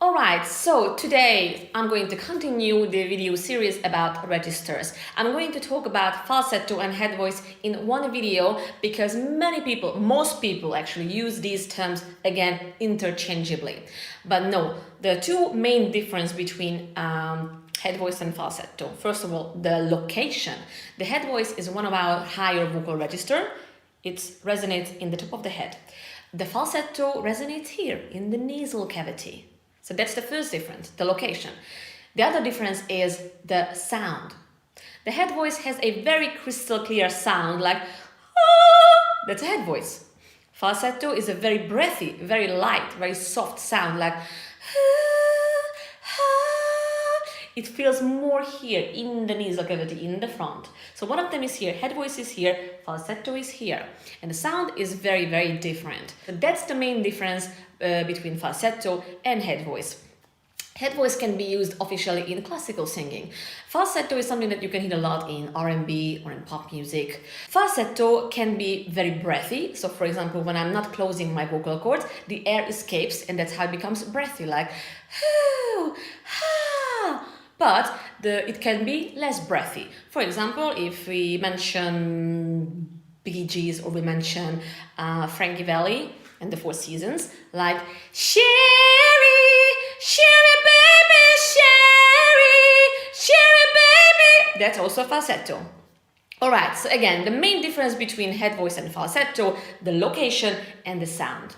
Alright, so today I'm going to continue the video series about registers. I'm going to talk about falsetto and head voice in one video because most people actually use these terms again interchangeably. But no, there are two main differences between head voice and falsetto. First of all, the location. The head voice is one of our higher vocal register. It resonates in the top of the head. The falsetto resonates here in the nasal cavity. So that's the first difference, the location. The other difference is the sound. The head voice has a very crystal clear sound like ah, that's a head voice. Falsetto is a very breathy, very light, very soft sound like it feels more here in the nasal cavity, in the front. So one of them is here, head voice is here, falsetto is here. And the sound is very, very different. So that's the main difference between falsetto and head voice. Head voice can be used officially in classical singing. Falsetto is something that you can hear a lot in R&B or in pop music. Falsetto can be very breathy. So for example, when I'm not closing my vocal cords, the air escapes and that's how it becomes breathy, like hoo, ha. But it can be less breathy. For example, if we mention Bee Gees or we mention Frankie Valli and the Four Seasons, like Sherry, Sherry baby, Sherry baby, that's also falsetto. Alright, so again, the main difference between head voice and falsetto, the location and the sound.